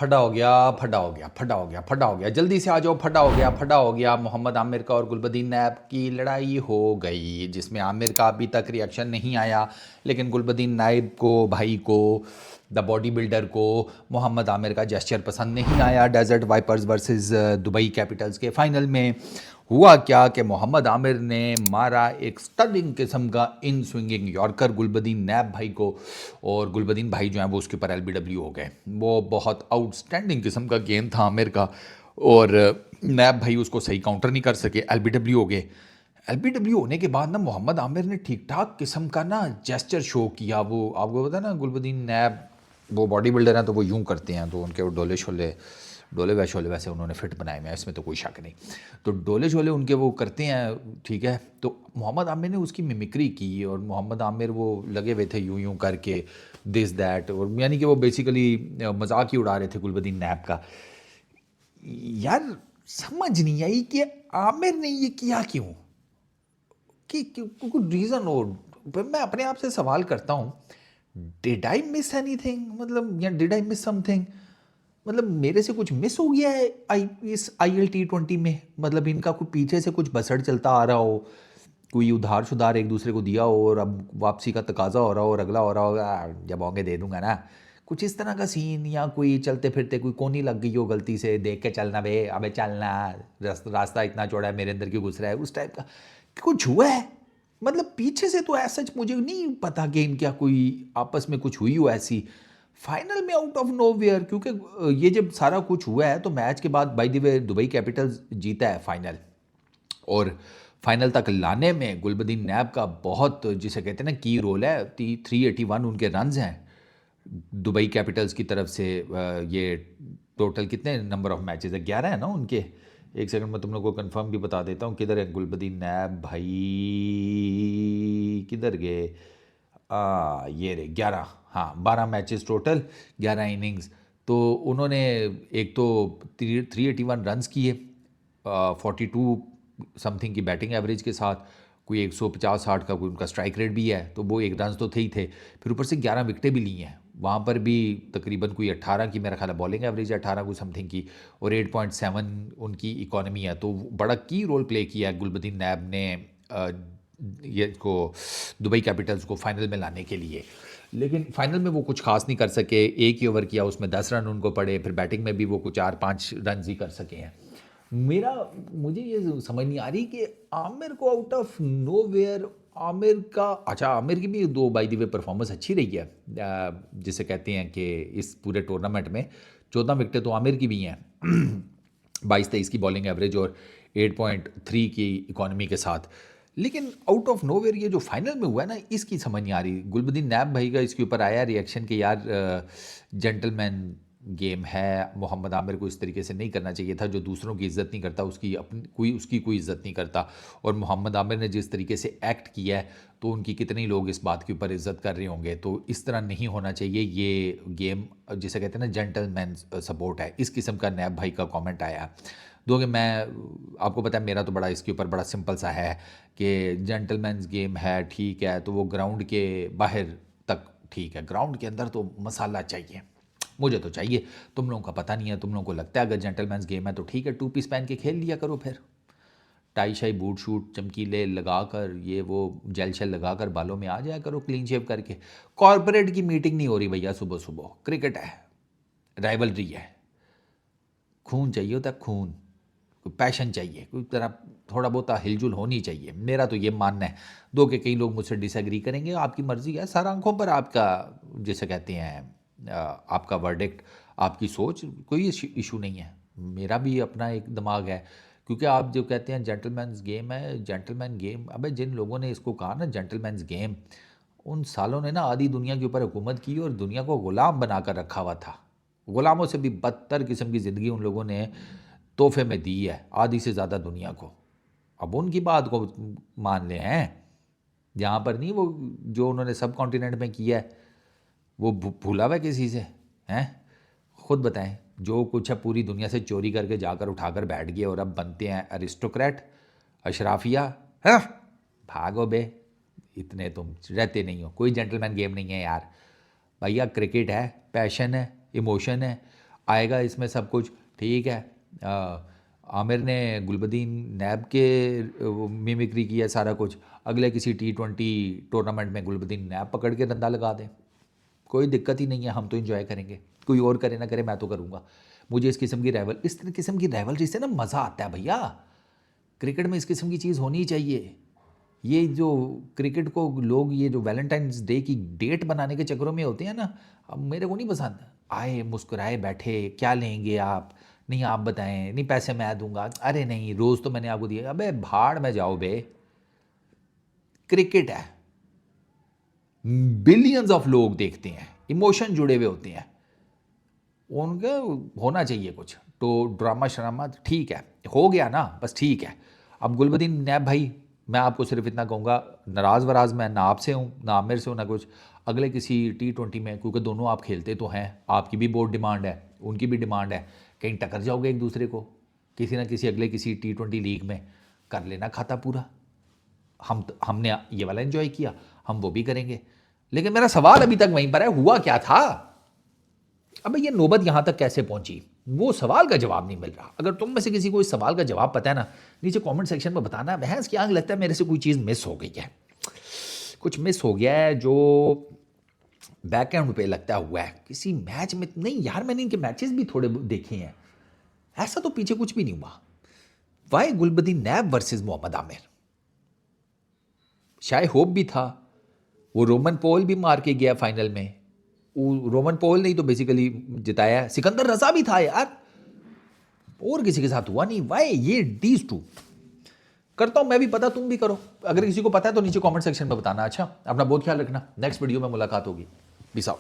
फटा हो गया, फटा हो गया, फटा हो गया, फटा हो गया, जल्दी से आ जाओ, फटा हो गया, फटा हो गया। मोहम्मद आमिर का और गुलबदीन नैब की लड़ाई हो गई, जिसमें आमिर का अभी तक रिएक्शन नहीं आया, लेकिन गुलबदीन नाइब को, भाई को, द बॉडी बिल्डर को मोहम्मद आमिर का जेस्चर पसंद नहीं आया। Desert vipers versus Dubai capitals के फाइनल में हुआ क्या कि मोहम्मद आमिर ने मारा एक स्टनिंग किस्म का इन स्विंगिंग यॉर्कर गुलबदीन नैब भाई को, और गुलबदीन भाई जो हैं वो उसके ऊपर एलबीडब्ल्यू हो गए। वो बहुत आउटस्टैंडिंग किस्म का गेंद था आमिर का, और नैब भाई उसको सही काउंटर नहीं कर सके, एलबीडब्ल्यू हो गए। एलबीडब्ल्यू होने के बाद ना मोहम्मद आमिर ने ठीक ठाक किस्म का ना जेस्चर शो किया। वो आपको पता है ना, गुलबदीन नैब वो बॉडी बिल्डर हैं तो वो यूं करते हैं, तो उनके वो डोले शोले, डोले व शोले वैसे उन्होंने फिट बनाए हुए हैं, इसमें तो कोई शक नहीं। तो डोले शोले उनके वो करते हैं, ठीक है। तो मोहम्मद आमिर ने उसकी मिमिक्री की, और मोहम्मद आमिर वो लगे हुए थे यूं यूं करके, दिस दैट, और यानी कि वो बेसिकली मजाक ही उड़ा रहे थे गुलबदीन नैब का। यार समझ नहीं आई कि आमिर ने ये किया क्यों, कि कोई रीज़न हो। पर मैं अपने आप से सवाल करता हूँ, डिड आई मिस एनीथिंग, मतलब या डिड आई मिस समथिंग, मतलब मेरे से कुछ मिस हो गया है इस IL T20 में, मतलब इनका कोई पीछे से कुछ बसड़ चलता आ रहा हो, कोई उधार शुधार एक दूसरे को दिया हो और अब वापसी का तकाजा हो रहा हो, और अगला हो रहा होगा जब होंगे दे दूंगा ना, कुछ इस तरह का सीन, या कोई चलते फिरते कोई कोनी लग गई हो गलती से, देख के चलना बे, अबे चलना, रास्ता इतना चौड़ा है, मेरे अंदर क्यों घुस रहा है, उस टाइप का कुछ हुआ है। मतलब पीछे से तो ऐसा मुझे नहीं पता कि इनका कोई आपस में कुछ हुई हो ऐसी, फाइनल में आउट ऑफ नोवेयर, क्योंकि ये जब सारा कुछ हुआ है तो मैच के बाद by the way Dubai Capitals जीता है फाइनल, और फाइनल तक लाने में गुलबदीन नैब का बहुत, जिसे कहते हैं ना, की रोल है। 381 उनके रन्स हैं दुबई कैपिटल्स की तरफ से। ये टोटल कितने नंबर ऑफ मैचेस है, 11 है ना उनके। एक सेकंड में तुम लोग को कंफर्म भी बता देता हूँ, किधर है गुलबदीन नैब भाई, किधर गए, ये रहे 11, हाँ 12 मैचेस टोटल, 11 इनिंग्स। तो उन्होंने एक तो 381 रन्स किए, 42 समथिंग की बैटिंग एवरेज के साथ, कोई 150-60 का कोई उनका स्ट्राइक रेट भी है, तो वो एक रन तो थे ही थे, फिर ऊपर से 11 विकटें भी ली हैं वहाँ पर भी, तकरीबन कोई 18 की मेरा ख्याल है बॉलिंग एवरेज है, 18 कोई समथिंग की, और 8.7 उनकी इकॉनमी है। तो बड़ा की रोल प्ले किया है गुलबदीन नैब ने ये को दुबई कैपिटल्स को फाइनल में लाने के लिए। लेकिन फाइनल में वो कुछ खास नहीं कर सके, एक ही ओवर किया उसमें 10 रन उनको पड़े, फिर बैटिंग में भी वो कुछ 4-5 रन ही कर सके हैं। मेरा मुझे ये समझ नहीं आ रही कि आमिर को आउट ऑफ नोवेयर, आमिर का, अच्छा आमिर की भी दो बाय द वे परफॉर्मेंस अच्छी रही है, जिसे कहते हैं कि इस पूरे टूर्नामेंट में 14 विकेटें तो आमिर की भी हैं 22-23 की बॉलिंग एवरेज और 8.3 की इकॉनमी के साथ। लेकिन आउट ऑफ नोवेयर ये जो फाइनल में हुआ है ना, इसकी समझ नहीं आ रही। गुलबदीन नैब भाई का इसके ऊपर आया रिएक्शन कि यार जेंटलमैन गेम है, मोहम्मद आमिर को इस तरीके से नहीं करना चाहिए था, जो दूसरों की इज़्ज़त नहीं करता उसकी अपनी कोई इज़्ज़त नहीं करता, और मोहम्मद आमिर ने जिस तरीके से एक्ट किया है तो उनकी कितने लोग इस बात के ऊपर इज़्ज़त कर रहे होंगे। तो इस तरह नहीं होना चाहिए ये गेम, जिसे कहते हैं ना जेंटलमैन सपोर्ट है, इस किस्म का नैब भाई का कमेंट आया। दो कि मैं, आपको पता है मेरा तो बड़ा इसके ऊपर बड़ा सिंपल सा है कि जेंटलमैन्स गेम है, ठीक है, तो वो ग्राउंड के बाहर तक ठीक है, ग्राउंड के अंदर तो मसाला चाहिए, मुझे तो चाहिए। तुम लोगों का पता नहीं है, तुम लोगों को लगता है अगर जेंटलमैन्स गेम है तो ठीक है, 2 पीस पहन के खेल लिया करो, फिर टाई शाई बूट शूट चमकीले लगा कर, ये वो जेल शेल लगा कर बालों में आ जाया करो क्लीन शेव करके। कॉरपोरेट की मीटिंग नहीं हो रही भैया, सुबह सुबह क्रिकेट है, राइवलरी है, खून चाहिए होता है, खून, कोई पैशन चाहिए, कोई तरह थोड़ा बहुत हिलजुल होनी चाहिए, मेरा तो ये मानना है। दो के कई लोग मुझसे डिसएग्री करेंगे, आपकी मर्जी है, सर आंखों पर आपका, जैसे कहते हैं आपका वर्डिक्ट, आपकी सोच, कोई इशू नहीं है। मेरा भी अपना एक दिमाग है, क्योंकि आप जो कहते हैं जेंटलमैन्स गेम है, जेंटलमैन गेम, अबे जिन लोगों ने इसको कहा ना जेंटलमैन्स गेम, उन सालों ने ना आधी दुनिया के ऊपर हुकूमत की और दुनिया को गुलाम बना कर रखा हुआ था। गुलामों से भी बदतर किस्म की ज़िंदगी उन लोगों ने तोहफे में दी है आधी से ज़्यादा दुनिया को। अब उनकी बात को मान ले हैं, यहाँ पर नहीं, वो जो उन्होंने सब कॉन्टिनेंट में किया है वो भूला हुआ है किसी से, हैं? खुद बताएं, जो कुछ है पूरी दुनिया से चोरी करके जाकर उठाकर बैठ गए और अब बनते हैं अरिस्टोक्रेट, अशराफिया, हैं? भागो बे, इतने तुम रहते नहीं हो, कोई जेंटलमैन गेम नहीं है यार। भैया क्रिकेट है, पैशन है, इमोशन है। आएगा इसमें सब कुछ, ठीक है। आमिर ने गुलबदीन नैब के मिमिक्री की है सारा कुछ, अगले किसी T20 टूर्नामेंट में गुलबदीन नैब पकड़ के डंडा लगा दें, कोई दिक्कत ही नहीं है, हम तो इन्जॉय करेंगे। कोई और करे ना करे, मैं तो करूँगा। मुझे इस किस्म की राइवलरी से ना मज़ा आता है भैया। क्रिकेट में इस किस्म की चीज़ होनी चाहिए। ये जो क्रिकेट को लोग ये जो वैलेंटाइंस डे की डेट बनाने के चक्करों में होते हैं ना, अब मेरे को नहीं पसंद। आए मुस्कुराए बैठे, क्या लेंगे आप, नहीं आप बताएं, नहीं पैसे मैं दूंगा, अरे नहीं रोज़ तो मैंने आपको दिया, अबे भाड़ में जाओ बे। क्रिकेट है, बिलियंस ऑफ लोग देखते हैं, इमोशन जुड़े हुए होते हैं, उनका होना चाहिए कुछ तो ड्रामा श्रामा, ठीक है हो गया ना, बस ठीक है। अब गुलबदीन नैब भाई, मैं आपको सिर्फ इतना कहूँगा, नाराज़ वराज मैं ना आपसे हूँ ना आमिर से हूँ ना कुछ, अगले किसी T20 में, क्योंकि दोनों आप खेलते तो हैं, आपकी भी बहुत डिमांड है, उनकी भी डिमांड है, कहीं टक्कर जाओगे एक दूसरे को, किसी ना किसी अगले किसी T20 लीग में कर लेना खाता पूरा। हमने ये वाला एंजॉय किया, हम वो भी करेंगे। लेकिन मेरा सवाल अभी तक वहीं पर है, हुआ क्या था? अब ये नौबत यहाँ तक कैसे पहुंची, वो सवाल का जवाब नहीं मिल रहा। अगर तुम में से किसी को इस सवाल का जवाब पता है ना, नीचे कमेंट सेक्शन में बताना। भैंस की आंख, लगता है मेरे से कोई चीज़ मिस हो गई है, कुछ मिस हो गया है जो बैकएंड पे लगता हुआ है किसी मैच में। नहीं यार, मैंने इनके मैचेस भी थोड़े देखे हैं, ऐसा तो पीछे कुछ भी नहीं हुआ। वाई गुलबदीन नैब वर्सेस मोहम्मद आमिर, शायद होप भी था, वो रोमन पॉल भी मार के गया फाइनल में, रोमन पॉल ने ही तो बेसिकली जिताया, सिकंदर रजा भी था यार, और किसी के साथ हुआ नहीं। वाई ये डीज टू करता हूं मैं भी, पता तुम भी करो, अगर किसी को पता है तो नीचे कमेंट सेक्शन में बताना। अच्छा, अपना बहुत ख्याल रखना, नेक्स्ट वीडियो में मुलाकात होगी, पीस आउट।